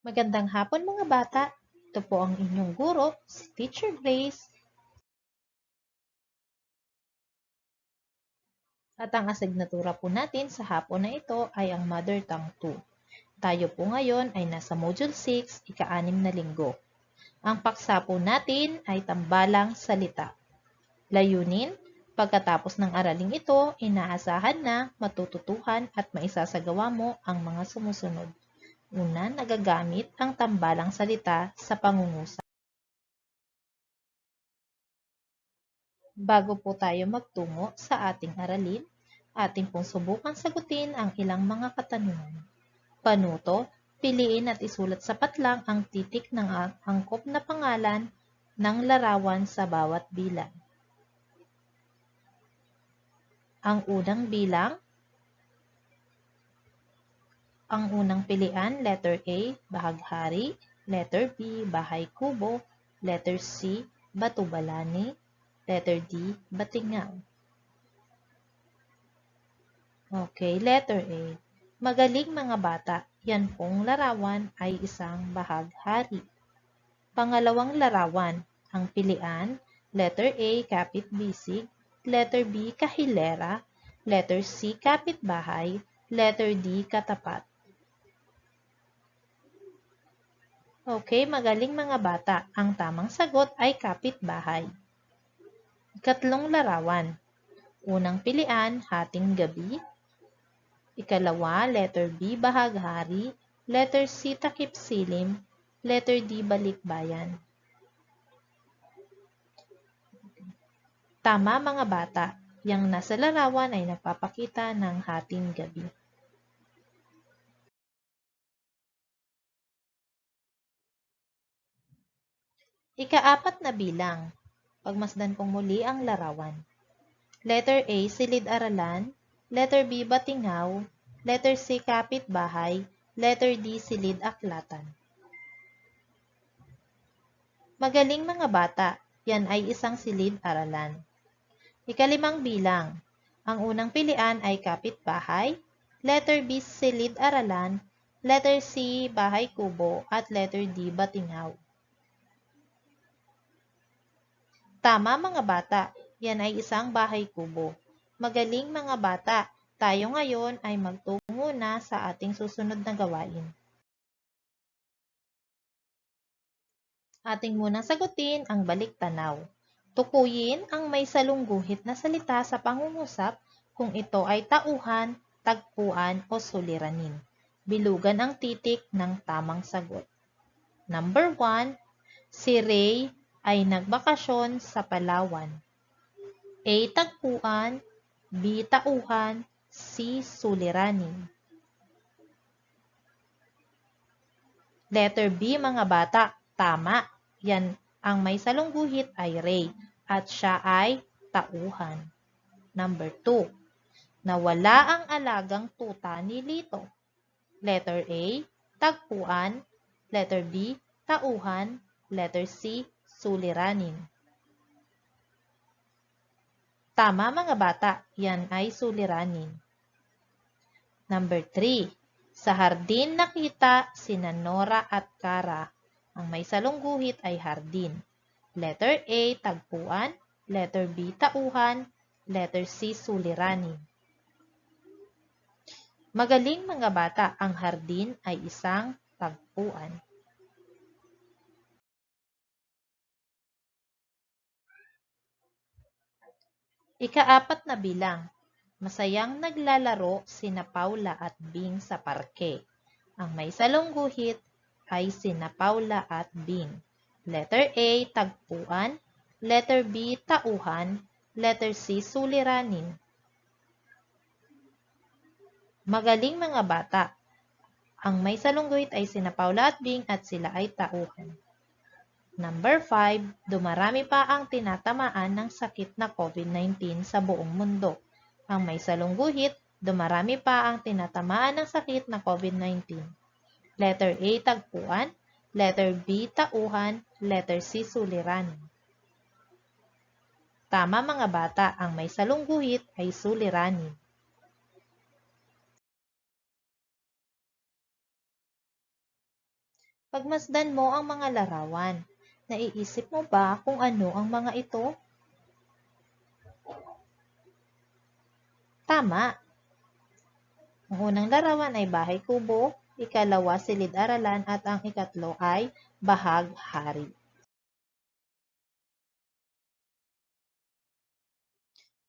Magandang hapon mga bata. Ito po ang inyong guro, si Teacher Grace. At ang asignatura po natin sa hapon na ito ay ang Mother Tongue 2. Tayo po ngayon ay nasa Module 6, ika-6 na linggo. Ang paksa po natin ay tambalang salita. Layunin, pagkatapos ng araling ito, inaasahan na matututuhan at maisasagawa mo ang mga sumusunod. Una, nagagamit ang tambalang salita sa pangungusap. Bago po tayo magtungo sa ating aralin, ating pong subukan sagutin ang ilang mga katanungan. Panuto, piliin at isulat sa patlang ang titik ng angkop na pangalan ng larawan sa bawat bilang. Ang unang bilang, ang unang pilian, letter A, bahaghari, letter B, bahay kubo, letter C, batubalani, letter D, batingaw. Okay, letter A. Magaling mga bata, yan pong larawan ay isang bahaghari. Pangalawang larawan, ang pilian, letter A, kapitbisig, letter B, kahilera, letter C, kapitbahay, letter D, katapat. Okay, magaling mga bata, ang tamang sagot ay kapitbahay. Ikatlong larawan, unang pilian, hating gabi, ikalawa, letter B, bahaghari, letter C, takip silim, letter D, balikbayan. Tama mga bata, yang nasa larawan ay nagpapakita ng hating gabi. Ika-4 na bilang. Pagmasdan pong muli ang larawan. Letter A, silid-aralan, letter B, batingaw, letter C, kapitbahay, letter D, silid-aklatan. Magaling mga bata, yan ay isang silid-aralan. Ika-5 bilang. Ang unang pilian ay kapitbahay, letter B, silid-aralan, letter C, bahay kubo, at letter D, batingaw. Tama mga bata, yan ay isang bahay kubo. Magaling mga bata, tayo ngayon ay magtungo na sa ating susunod na gawain. Ating munang sagutin ang balik-tanaw. Tukuyin ang may salungguhit na salita sa pangungusap kung ito ay tauhan, tagpuan o suliranin. Bilugan ang titik ng tamang sagot. Number 1, si Ray ay nagbakasyon sa Palawan. A. Tagpuan, B. Tauhan, C. Suliranin. Letter B mga bata, tama. Yan ang may salungguhit ay Ray at siya ay tauhan. Number 2, nawala ang alagang tuta ni Lito. Letter A, tagpuan, letter B, tauhan, letter C, suliranin. Tama mga bata, yan ay suliranin. Number 3, sa hardin nakita sina Nora at Kara. Ang may salungguhit ay hardin. Letter A, tagpuan, letter B, tauhan, letter C, suliranin. Magaling mga bata, ang hardin ay isang tagpuan. Ika-4 na bilang. Masayang naglalaro sina Paula at Bing sa parke. Ang may salungguhit ay sina Paula at Bing. Letter A, tagpuan. Letter B, tauhan. Letter C, suliranin. Magaling mga bata. Ang may salungguhit ay sina Paula at Bing at sila ay tauhan. Number 5, dumarami pa ang tinatamaan ng sakit na COVID-19 sa buong mundo. Ang may salungguhit, dumarami pa ang tinatamaan ng sakit na COVID-19. Letter A, tagpuan. Letter B, tauhan. Letter C, suliranin. Tama mga bata, ang may salungguhit ay suliranin. Pagmasdan mo ang mga larawan. Naiisip mo ba kung ano ang mga ito? Tama! Ang unang larawan ay bahay kubo, ikalawa silid-aralan at ang ikatlo ay bahag-hari.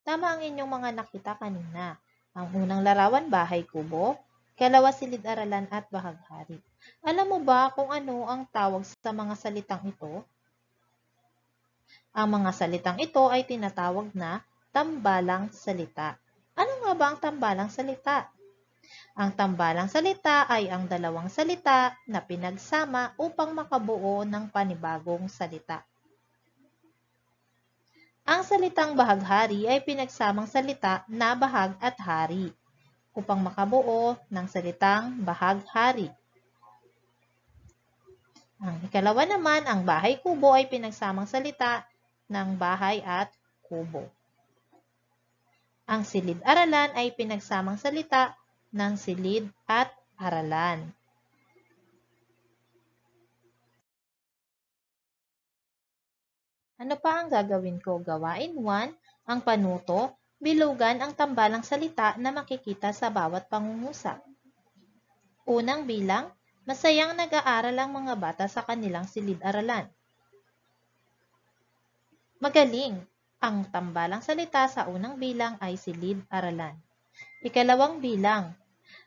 Tama ang inyong mga nakita kanina. Ang unang larawan, bahay kubo, ikalawa silid-aralan at bahag-hari. Alam mo ba kung ano ang tawag sa mga salitang ito? Ang mga salitang ito ay tinatawag na tambalang salita. Ano nga ba ang tambalang salita? Ang tambalang salita ay ang dalawang salita na pinagsama upang makabuo ng panibagong salita. Ang salitang bahaghari ay pinagsamang salita na bahag at hari upang makabuo ng salitang bahaghari. Ang ikalawa naman, ang bahay kubo ay pinagsamang salita ng bahay at kubo. Ang silid-aralan ay pinagsamang salita ng silid at aralan. Ano pa ang gagawin ko? Gawain 1, ang panuto, bilugan ang tambalang salita na makikita sa bawat pangungusap. Unang bilang, masayang nag-aaral ang mga bata sa kanilang silid-aralan. Magaling! Ang tambalang salita sa unang bilang ay silid-aralan. Ikalawang bilang,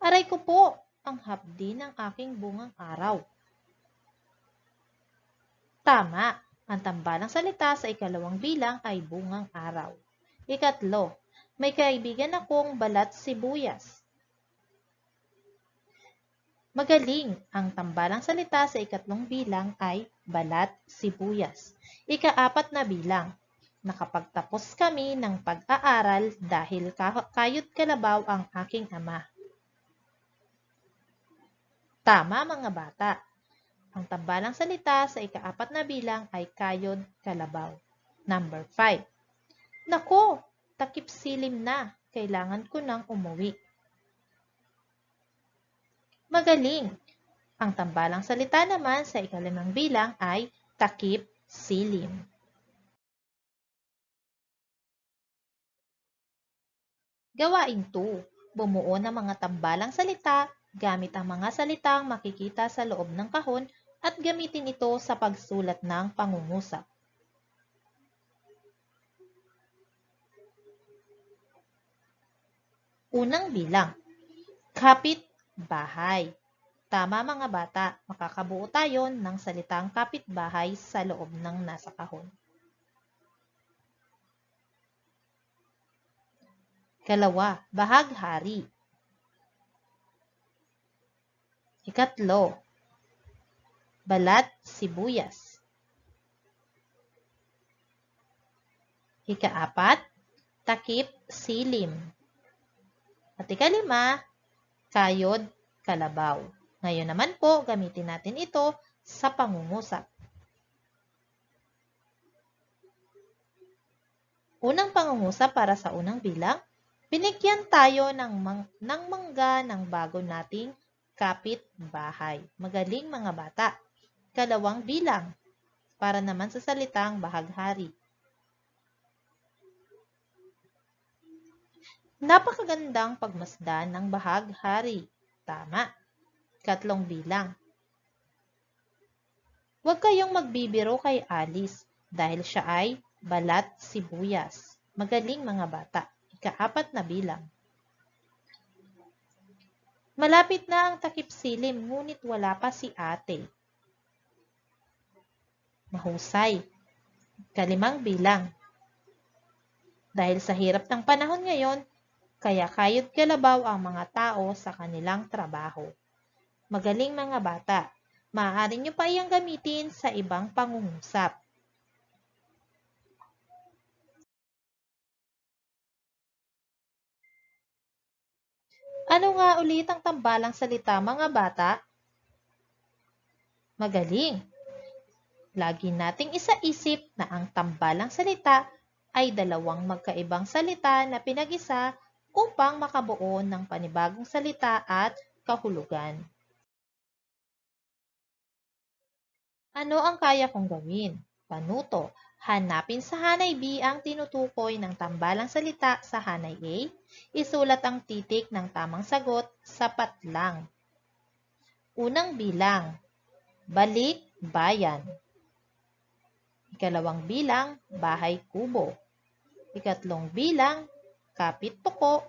aray ko po, ang hapdi ng aking bungang araw. Tama! Ang tambalang salita sa ikalawang bilang ay bungang araw. Ikatlo, may kaibigan akong balat sibuyas. Magaling! Ang tambalang salita sa ikatlong bilang ay balat sibuyas. Ikaapat na bilang, nakapagtapos kami ng pag-aaral dahil kayod kalabaw ang aking ama. Tama mga bata! Ang tambalang salita sa ikaapat na bilang ay kayod kalabaw. Number 5. Nako! Takip silim na. Kailangan ko nang umuwi. Magaling! Ang tambalang salita naman sa ikalimang bilang ay takip silim. Gawain 2. Bumuo ng mga tambalang salita gamit ang mga salitang makikita sa loob ng kahon at gamitin ito sa pagsulat ng pangungusap. Unang bilang, kapit bahay. Tama mga bata, makakabuo tayo ng salitang kapitbahay sa loob ng nasa kahon. Kalawa, bahaghari. Ikatlo, balat sibuyas. Ikaapat, takip silim. At ikalima, kayod kalabaw. Ngayon naman po, gamitin natin ito sa pangungusap. Unang pangungusap para sa unang bilang, binigyan tayo ng mangga ng bago nating kapitbahay. Magaling mga bata. Kalawang bilang, para naman sa salitang bahaghari. Napakagandang pagmasdan ng bahaghari. Tama. Katlong bilang. Huwag kayong magbibiro kay Alice dahil siya ay balat sibuyas. Magaling mga bata. Ikaapat na bilang. Malapit na ang takip silim ngunit wala pa si ate. Mahusay. Kalimang bilang. Dahil sa hirap ng panahon ngayon, kaya kayod kalabaw ang mga tao sa kanilang trabaho. Magaling mga bata. Maaari nyo pa iyang gamitin sa ibang pangungusap. Ano nga ulit ang tambalang salita mga bata? Magaling! Lagi nating isaisip na ang tambalang salita ay dalawang magkaibang salita na pinag-isa upang makabuo ng panibagong salita at kahulugan. Ano ang kaya kong gawin? Panuto. Hanapin sa hanay B ang tinutukoy ng tambalang salita sa hanay A. Isulat ang titik ng tamang sagot, sapat lang. Unang bilang, balik, bayan. Ikalawang bilang, bahay kubo. Ikatlong bilang, kapit tuko.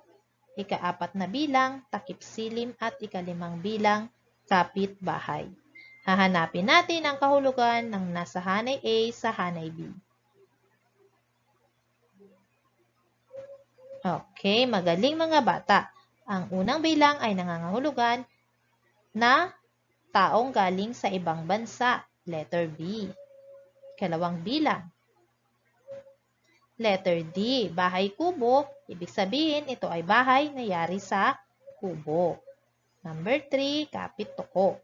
Ikaapat na bilang, takip silim at ikalimang bilang, kapit bahay. Hahanapin natin ang kahulugan ng nasa hanay A sa hanay B. Okay, magaling mga bata. Ang unang bilang ay nangangahulugan na taong galing sa ibang bansa, letter B. Ikalawang bilang, letter D, bahay kubo, ibig sabihin ito ay bahay na yari sa kubo. Number 3, kapit tuko.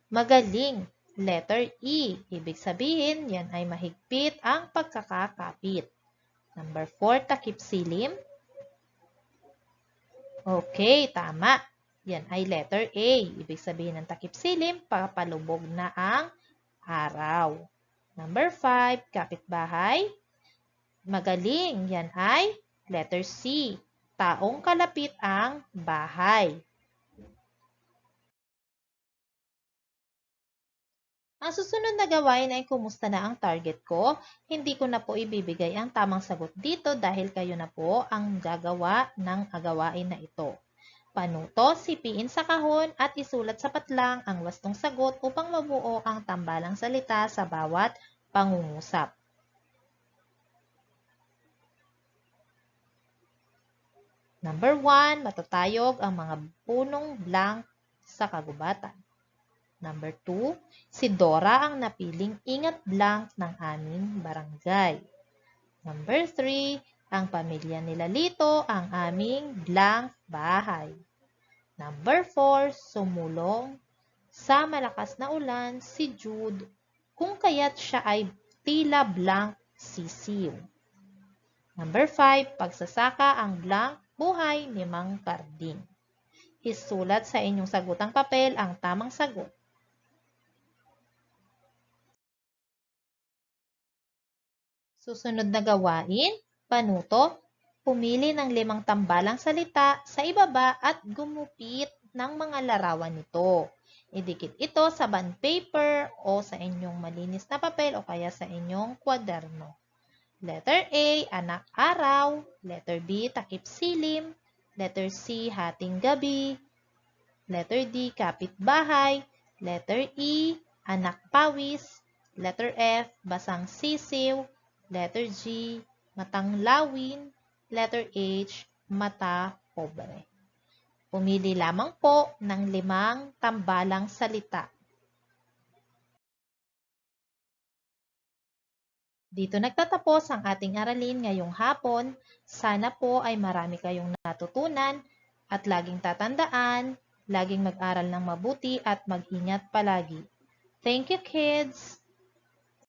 Magaling, letter E, ibig sabihin yan ay mahigpit ang pagkakakapit. Number 4, takip silim. Okay, tama. Yan ay letter A. Ibig sabihin ng takip silim, papalubog na ang araw. Number 5, kapitbahay. Magaling. Yan ay letter C. Taong kalapit ang bahay. Ang susunod na gawain ay kumusta na ang target ko. Hindi ko na po ibibigay ang tamang sagot dito dahil kayo na po ang gagawa ng gawain na ito. Panuto, sipiin sa kahon at isulat sa patlang ang wastong sagot upang mabuo ang tambalang salita sa bawat pangungusap. Number 1, matatayog ang mga punong blank sa kagubatan. Number 2, si Dora ang napiling ingat blank ng aming barangay. Number 3, ang pamilya nila Lito ang aming blank bahay. Number 4, sumulong sa malakas na ulan si Jude kung kaya't siya ay tila blank sisiw. Number 5, pagsasaka ang blank buhay ni Mang Karding. Isulat sa inyong sagutang papel ang tamang sagot. Susunod na gawain, panuto, pumili ng 5 tambalang salita sa ibaba at gumupit ng mga larawan nito. Idikit ito sa bond paper o sa inyong malinis na papel o kaya sa inyong kwaderno. Letter A, anak araw. Letter B, takip silim. Letter C, hating gabi. Letter D, kapitbahay. Letter E, anak pawis. Letter F, basang sisiw. Letter G, matang lawin. Letter H, mata pobre. Pumili lamang po ng 5 tambalang salita. Dito nagtatapos ang ating aralin ngayong hapon. Sana po ay marami kayong natutunan at laging tatandaan, laging mag-aral ng mabuti at mag-ingat palagi. Thank you, kids!